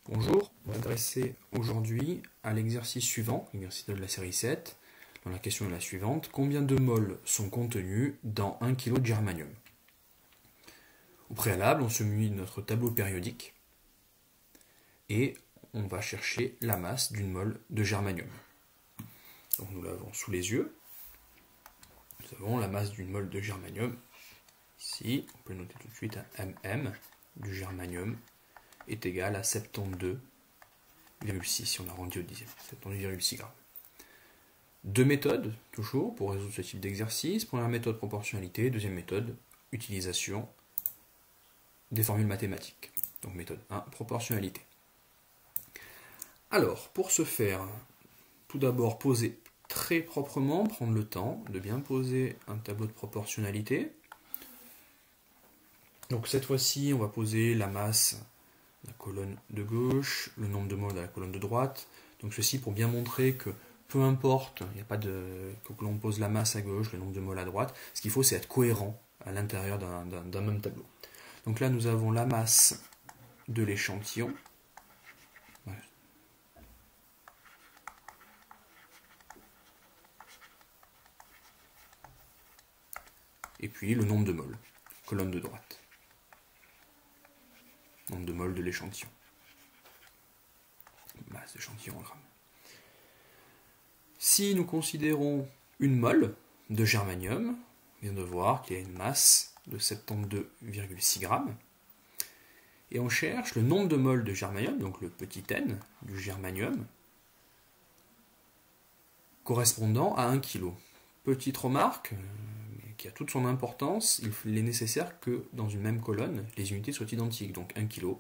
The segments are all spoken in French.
Bonjour, on va s'intéresser aujourd'hui à l'exercice suivant, l'exercice de la série 7, dont la question est la suivante. Combien de moles sont contenus dans 1 kg de germanium? Au préalable, on se munit de notre tableau périodique et on va chercher la masse d'une mole de germanium. Donc nous l'avons sous les yeux. Nous avons la masse d'une mole de germanium. Ici, on peut noter tout de suite un MM du germanium est égal à 72,6 si on arrondit au dixième, 72,6 grammes. Deux méthodes, toujours, pour résoudre ce type d'exercice. Première méthode, proportionnalité. Deuxième méthode, utilisation des formules mathématiques. Donc méthode 1, proportionnalité. Alors, pour ce faire, tout d'abord poser très proprement, prendre le temps de bien poser un tableau de proportionnalité. Donc cette fois-ci, on va poser la masse de la colonne de gauche, le nombre de moles de la colonne de droite. Donc ceci pour bien montrer que peu importe, il n'y a pas de que l'on pose la masse à gauche, le nombre de moles à droite. Ce qu'il faut, c'est être cohérent à l'intérieur d'un même tableau. Donc là, nous avons la masse de l'échantillon. Et puis le nombre de moles, colonne de droite. Nombre de moles de l'échantillon. Masse d'échantillon en grammes. Si nous considérons une mole de germanium, on vient de voir qu'il y a une masse de 72,6 grammes. Et on cherche le nombre de moles de germanium, donc le petit n du germanium, correspondant à 1 kg. Petite remarque, qui a toute son importance, il est nécessaire que dans une même colonne, les unités soient identiques. Donc 1 kg,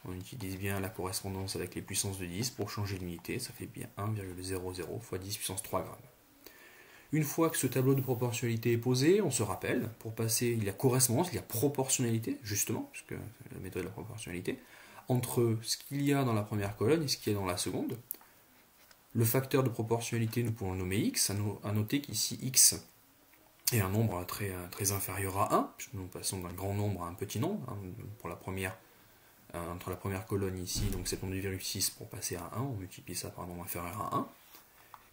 on utilise bien la correspondance avec les puissances de 10 pour changer l'unité, ça fait bien 1,00 fois 10 puissance 3 grammes. Une fois que ce tableau de proportionnalité est posé, on se rappelle, pour passer, il y a correspondance, il y a proportionnalité, justement, puisque c'est la méthode de la proportionnalité, entre ce qu'il y a dans la première colonne et ce qu'il y a dans la seconde. Le facteur de proportionnalité, nous pouvons le nommer x, à noter qu'ici x est un nombre très inférieur à 1, puisque nous passons d'un grand nombre à un petit nombre, pour la première, entre la première colonne ici, donc 72,6 pour passer à 1, on multiplie ça par un nombre inférieur à 1,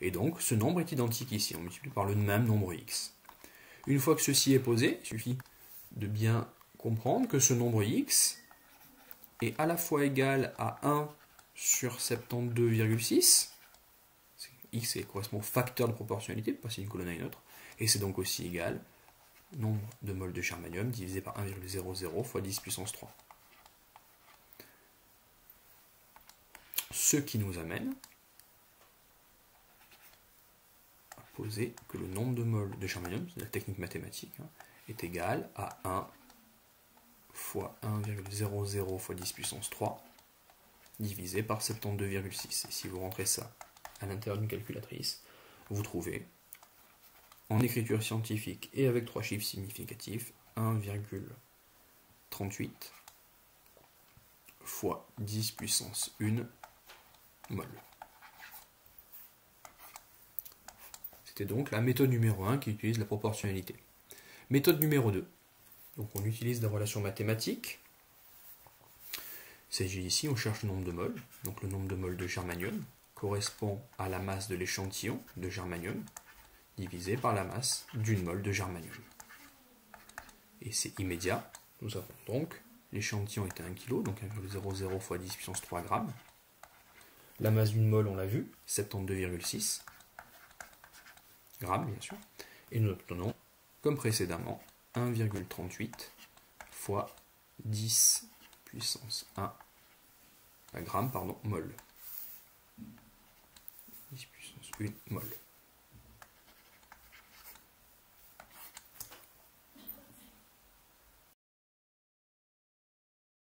et donc ce nombre est identique ici, on multiplie par le même nombre x. Une fois que ceci est posé, il suffit de bien comprendre que ce nombre x est à la fois égal à 1 sur 72,6, x correspond au facteur de proportionnalité, pour passer d'une colonne à une autre, et c'est donc aussi égal au nombre de moles de germanium divisé par 1,00 fois 10 puissance 3. Ce qui nous amène à poser que le nombre de moles de germanium, c'est la technique mathématique, est égal à 1 fois 1,00 fois 10 puissance 3 divisé par 72,6. Et si vous rentrez ça à l'intérieur d'une calculatrice, vous trouvez, en écriture scientifique et avec 3 chiffres significatifs, 1,38 fois 10 puissance 1 mol. C'était donc la méthode numéro 1 qui utilise la proportionnalité. Méthode numéro 2. Donc on utilise des relations mathématiques. Il s'agit ici, on cherche le nombre de moles. Donc le nombre de moles de germanium correspond à la masse de l'échantillon de germanium divisé par la masse d'une mole de germanium. Et c'est immédiat. Nous avons donc l'échantillon est à 1 kg, donc 1,00 fois 10 puissance 3 grammes. La masse d'une mole, on l'a vu, 72,6 grammes, bien sûr. Et nous obtenons, comme précédemment, 1,38 fois 10 puissance 1 grammes, mol. 10 puissance 1 mol.